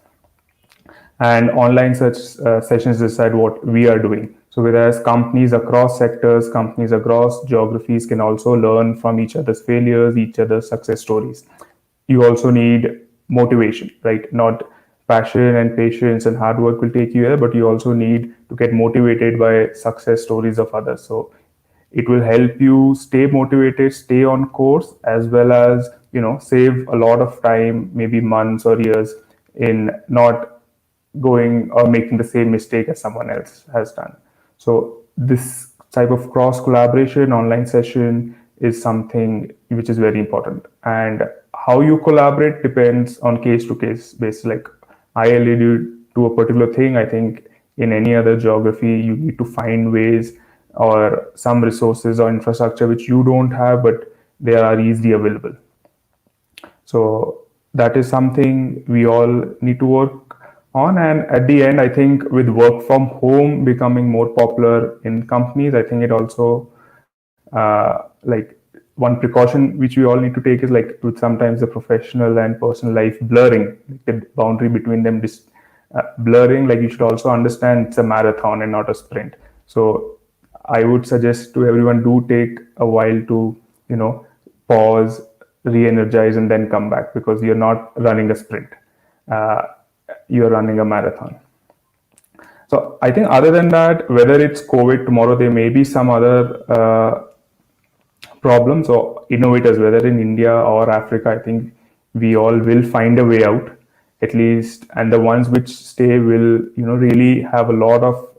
And online such sessions decide what we are doing. So whereas companies across sectors, companies across geographies can also learn from each other's failures, each other's success stories. You also need motivation, right? Not passion and patience and hard work will take you there, but you also need to get motivated by success stories of others. So it will help you stay motivated, stay on course, as well as save a lot of time, maybe months or years, in not going or making the same mistake as someone else has done. So this type of cross collaboration online session is something which is very important. And how you collaborate depends on case to case basis. Like I alluded to a particular thing, I think in any other geography you need to find ways or some resources or infrastructure which you don't have but they are easily available. So that is something we all need to work on. And at the end, I think with work from home becoming more popular in companies, I think it also like one precaution which we all need to take is like with sometimes the professional and personal life blurring, like the boundary between them blurring. Like you should also understand it's a marathon and not a sprint. So I would suggest to everyone, do take a while to pause, re-energize, and then come back, because you're not running a sprint, you're running a marathon. So I think other than that, whether it's COVID tomorrow, there may be some other problems or innovators, whether in India or Africa. I think we all will find a way out, at least, and the ones which stay will really have a lot of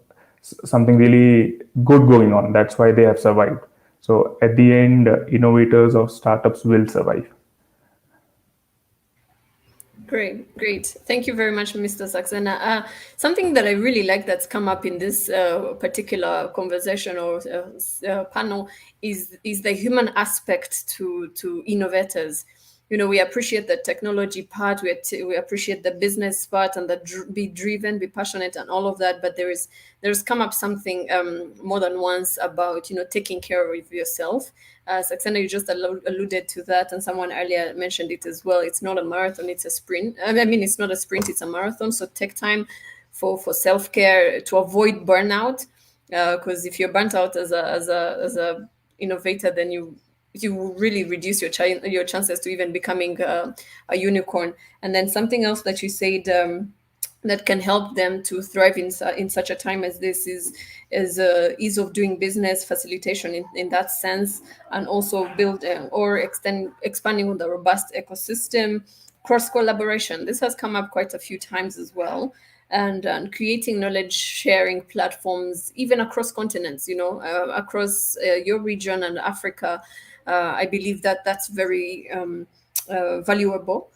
something really good going on. That's why they have survived. So at the end, innovators or startups will survive. Great. Thank you very much, Mr. Saxena. Something that I really like that's come up in this particular conversation or panel is the human aspect to innovators. We appreciate the technology part, we appreciate the business part, and be driven, be passionate, and all of that. But there's come up something more than once about taking care of yourself. Saxena, you just alluded to that, and someone earlier mentioned it as well. It's not a marathon; it's a sprint. I mean, it's not a sprint; it's a marathon. So take time for self-care to avoid burnout. Because if you're burnt out as a innovator, then you really reduce your chances to even becoming a unicorn. And then something else that you said that can help them to thrive in such a time as this is ease of doing business, facilitation in that sense, and also build or expanding on the robust ecosystem, cross collaboration. This has come up quite a few times as well. And creating knowledge sharing platforms, even across continents, across your region and Africa. I believe that's very valuable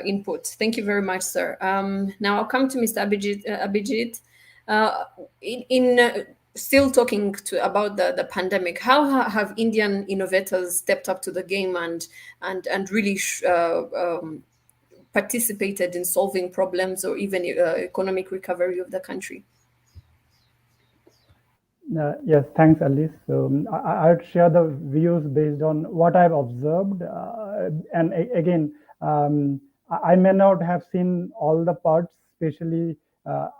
input. Thank you very much, sir. Now I'll come to Mr. Abhijit. Still talking about the pandemic, how have Indian innovators stepped up to the game and really participated in solving problems or even economic recovery of the country? Yes, thanks, Alice. So I would share the views based on what I've observed. And again, I may not have seen all the parts, especially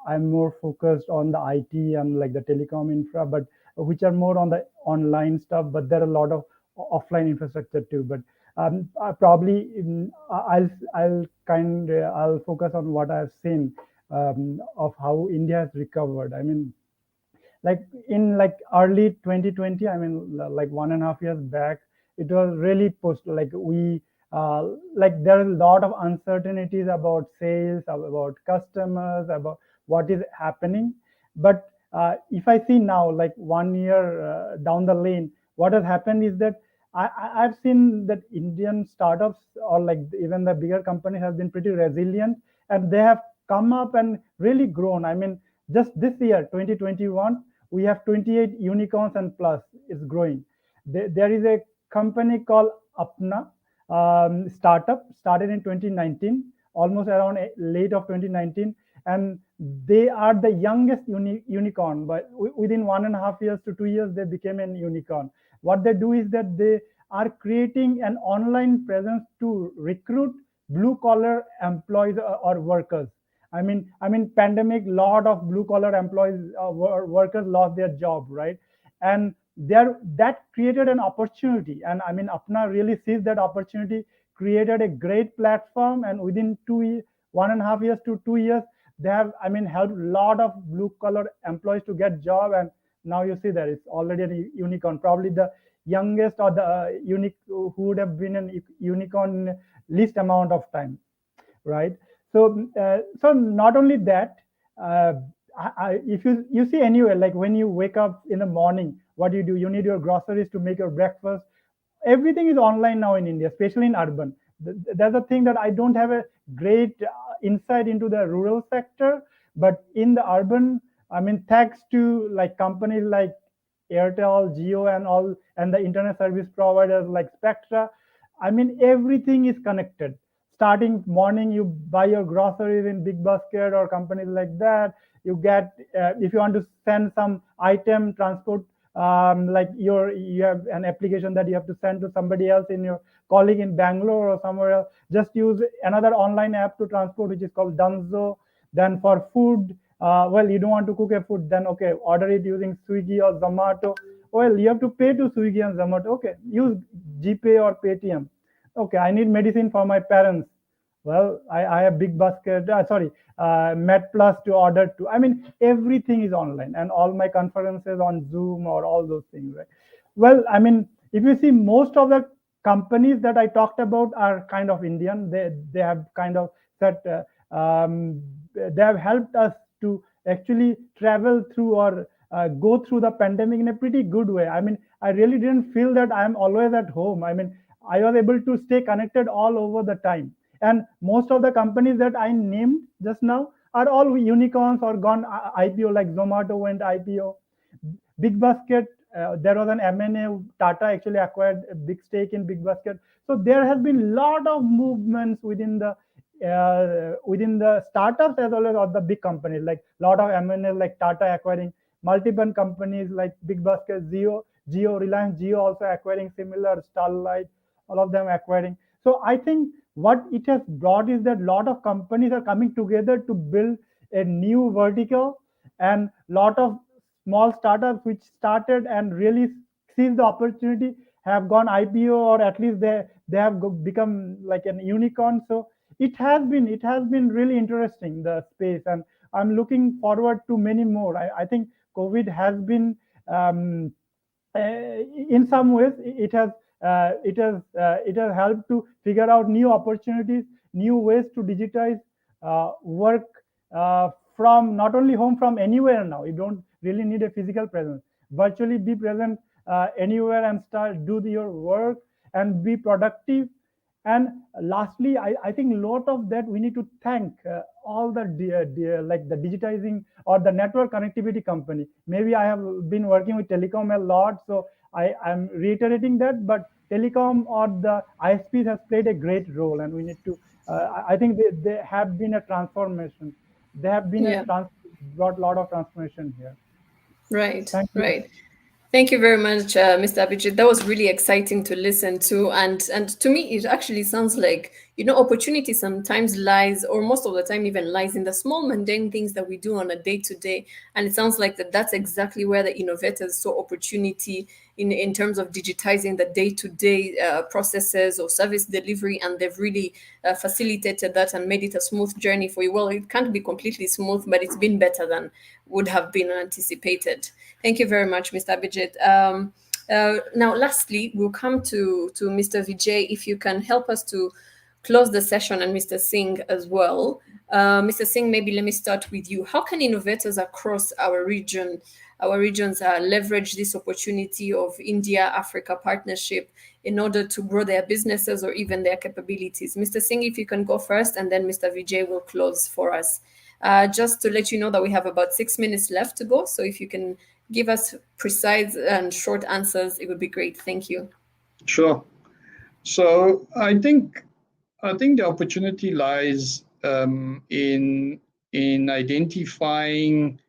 I'm more focused on the IT and like the telecom infra, but which are more on the online stuff, but there are a lot of offline infrastructure too. But I'll focus on what I've seen of how India has recovered. I mean, like in like early 2020, I mean, like 1.5 years back, it was really pushed. Like like there are a lot of uncertainties about sales, about customers, about what is happening. But if I see now, like 1 year down the lane, what has happened is that I've seen that Indian startups or like even the bigger companies have been pretty resilient, and they have come up and really grown. I mean, just this year, 2021, we have 28 unicorns and plus. It's growing. There is a company called Apna startup, started in 2019, almost around late of 2019, and they are the youngest unicorn. But within 1.5 years to 2 years, they became an unicorn. What they do is that they are creating an online presence to recruit blue collar employees or workers. I mean, pandemic, lot of blue collar employees workers lost their job, right? And that created an opportunity. And I mean, Apna really sees that opportunity, created a great platform, and within 1.5 years to 2 years, they have, I mean, helped a lot of blue collar employees to get job. And now you see that it's already a unicorn. Probably the youngest or the unique who would have been a unicorn least amount of time, right? So so not only that, if you see anywhere, like when you wake up in the morning, what do? You need your groceries to make your breakfast. Everything is online now in India, especially in urban. That's a thing that I don't have a great insight into the rural sector, but in the urban, I mean, thanks to like companies like Airtel, Jio, and all, and the internet service providers like Spectra, I mean, everything is connected. Starting morning, you buy your groceries in Big Basket or companies like that. You get if you want to send some item transport, like you have an application that you have to send to somebody else in your colleague in Bangalore or somewhere else. Just use another online app to transport, which is called Dunzo. Then for food, well, you don't want to cook a food, then okay, order it using Swiggy or Zomato. Well, you have to pay to Swiggy and Zomato. Okay, use GPay or Paytm. Okay, I need medicine for my parents. Well, I have Big Basket, MedPlus to order to. I mean, everything is online, and all my conferences on Zoom or all those things, right? Well, I mean, if you see, most of the companies that I talked about are kind of Indian. They have kind of set. They have helped us to actually travel through or go through the pandemic in a pretty good way. I mean, I really didn't feel that I'm always at home. I mean, I was able to stay connected all over the time. And most of the companies that I named just now are all unicorns or gone IPO, like Zomato went IPO. Big Basket, there was an M&A. Tata actually acquired a big stake in Big Basket. So there has been a lot of movements within the startups as well as all the big companies, like a lot of M&A, like Tata acquiring multiple companies like Big Basket, Reliance Jio also acquiring similar, Starlight, all of them acquiring. So I think what it has brought is that a lot of companies are coming together to build a new vertical, and a lot of small startups which started and really seized the opportunity have gone IPO, or at least they have become like an unicorn. So it has been really interesting, the space, and I'm looking forward to many more. I think COVID has been in some ways it has helped to figure out new opportunities, new ways to digitize work from not only home, from anywhere. Now you don't really need a physical presence. Virtually be present anywhere and do your work and be productive. And lastly, I think a lot of that we need to thank all the like the digitizing or the network connectivity company. Maybe I have been working with telecom a lot, so I'm reiterating that, but telecom or the ISPs has played a great role, and we need to, I think they have been a transformation. They have been brought a lot of transformation here. Right, Thank you. right. Thank you very much, Mr. Abhijit. That was really exciting to listen to. And to me, it actually sounds like, opportunity sometimes lies, or most of the time even lies, in the small mundane things that we do on a day-to-day. And it sounds like that's exactly where the innovators saw opportunity in terms of digitizing the day-to-day processes or service delivery. And they've really facilitated that and made it a smooth journey for you. Well, it can't be completely smooth, but it's been better than would have been anticipated. Thank you very much, Mr. Abhijit. Now, lastly, we'll come to Mr. Vijay, if you can help us to close the session, and Mr. Singh as well. Mr. Singh, maybe let me start with you. How can innovators across our regions leverage this opportunity of India-Africa partnership in order to grow their businesses or even their capabilities? Mr. Singh, if you can go first, and then Mr. Vijay will close for us. Just to let you know that we have about 6 minutes left to go. So if you can give us precise and short answers, it would be great. Thank you. Sure. So I think the opportunity lies in identifying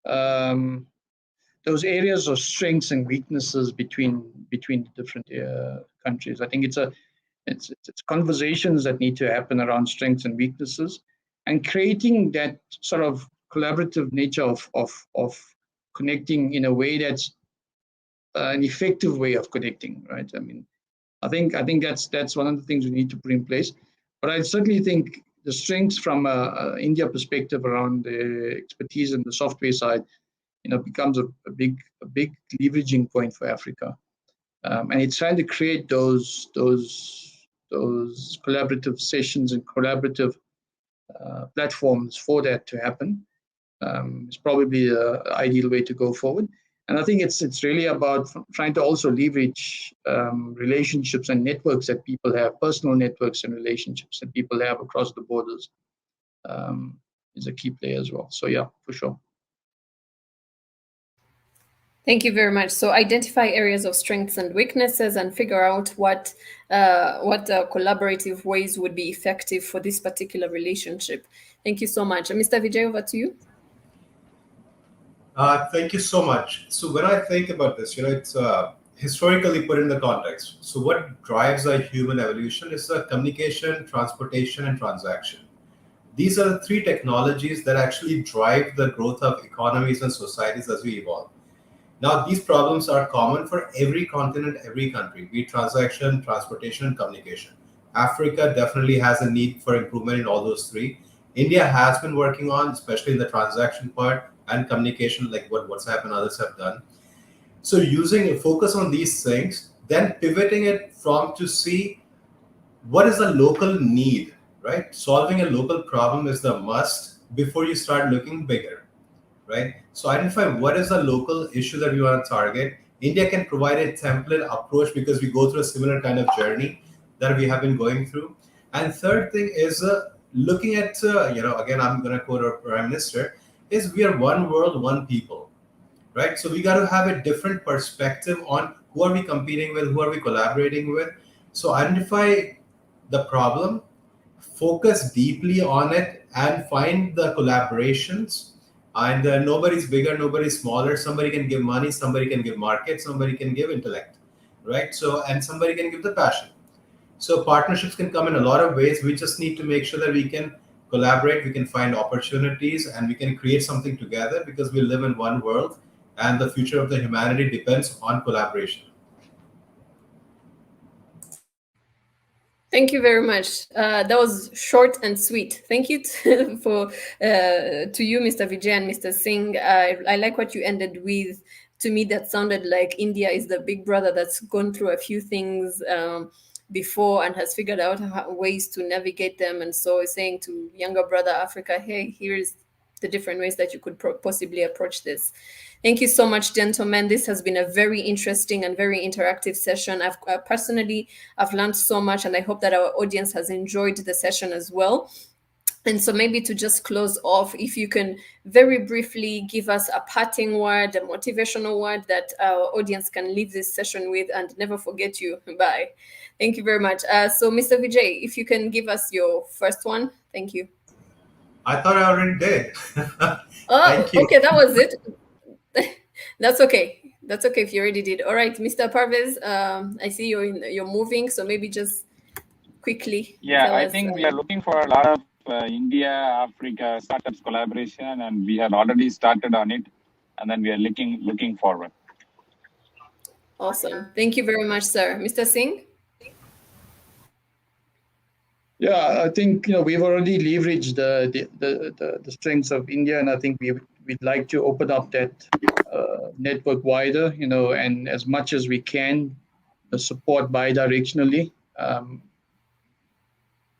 those areas of strengths and weaknesses between the different countries. I think it's conversations that need to happen around strengths and weaknesses, and creating that sort of collaborative nature of connecting in a way that's an effective way of connecting, right? I mean, I think that's one of the things we need to put in place. But I certainly think the strengths from a India perspective around the expertise in the software side, becomes a big leveraging point for Africa. And it's trying to create those collaborative sessions and collaborative platforms for that to happen. It's probably the ideal way to go forward. And I think it's really about trying to also leverage relationships and networks that people have, personal networks and relationships that people have across the borders is a key play as well. So yeah, for sure. Thank you very much. So identify areas of strengths and weaknesses and figure out what collaborative ways would be effective for this particular relationship. Thank you so much. Mr. Vijay, over to you. Thank you so much. So when I think about this, it's historically put in the context. So what drives our human evolution is communication, transportation, and transaction. These are the three technologies that actually drive the growth of economies and societies as we evolve. Now, these problems are common for every continent, every country, be it transaction, transportation, and communication. Africa definitely has a need for improvement in all those three. India has been working on, especially in the transaction part and communication, like what WhatsApp and others have done. So using a focus on these things, then pivoting it from to see what is the local need, right? Solving a local problem is the must before you start looking bigger, right? So identify what is the local issue that we want to target. India can provide a template approach because we go through a similar kind of journey that we have been going through. And third thing is looking at, again, I'm going to quote our Prime Minister, is we are one world, one people, right? So we got to have a different perspective on who are we competing with, who are we collaborating with. So identify the problem, focus deeply on it, and find the collaborations. And nobody's bigger, nobody's smaller. Somebody can give money, somebody can give market, somebody can give intellect, right? So, and somebody can give the passion. So partnerships can come in a lot of ways. We just need to make sure that we can collaborate, we can find opportunities, and we can create something together because we live in one world and the future of the humanity depends on collaboration. Thank you very much. That was short and sweet. Thank you to you, Mr. Vijay and Mr. Singh. I like what you ended with. To me, that sounded like India is the big brother that's gone through a few things before and has figured out ways to navigate them. And so saying to younger brother Africa, hey, here's the different ways that you could possibly approach this. Thank you so much, gentlemen. This has been a very interesting and very interactive session. I've personally learned so much, and I hope that our audience has enjoyed the session as well. And so maybe to just close off, if you can very briefly give us a parting word, a motivational word that our audience can leave this session with and never forget you. Bye. Thank you very much. So Mr. Vijay, if you can give us your first one. Thank you. I thought I already did. Thank you. Okay, that was it. That's okay. That's okay if you already did. All right, Mr. Parvez, I see you're moving, so maybe just quickly. Yeah, I think we are looking for a lot of India, Africa startups collaboration, and we have already started on it, and then we are looking forward. Awesome. Thank you very much, sir. Mr. Singh? Yeah, I think we've already leveraged the strengths of India, and I think we'd like to open up that network wider, and as much as we can support bi-directionally.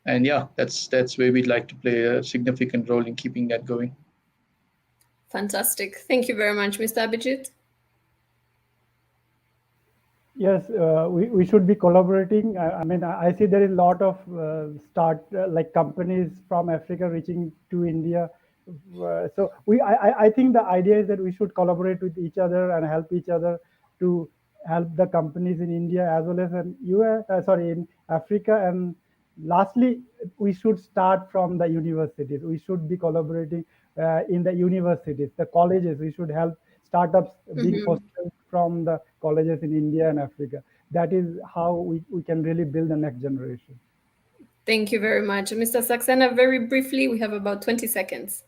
And yeah, that's where we'd like to play a significant role in keeping that going. Fantastic. Thank you very much, Mr. Abhijit. Yes, we should be collaborating. I mean, I see there is a lot of like companies from Africa reaching to India. So I think the idea is that we should collaborate with each other and help each other to help the companies in India as well as in Africa. And lastly, we should start from the universities. We should be collaborating in the universities, the colleges. We should help startups being fostered from the colleges in India and Africa. That is how we can really build the next generation. Thank you very much. Mr. Saxena, very briefly, we have about 20 seconds.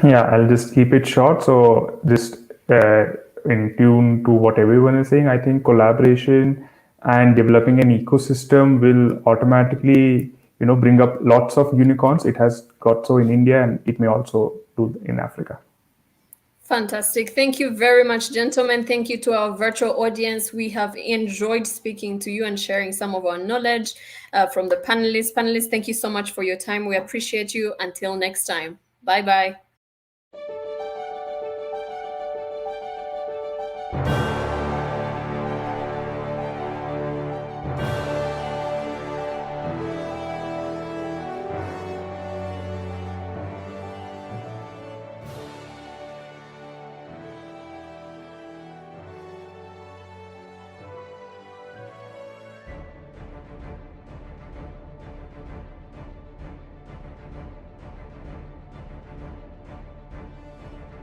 Yeah, I'll just keep it short. So just in tune to what everyone is saying, I think collaboration and developing an ecosystem will automatically, bring up lots of unicorns. It has got so in India, and it may also do in Africa. Fantastic. Thank you very much, gentlemen. Thank you to our virtual audience. We have enjoyed speaking to you and sharing some of our knowledge from the panelists. Panelists, thank you so much for your time. We appreciate you. Until next time. Bye-bye.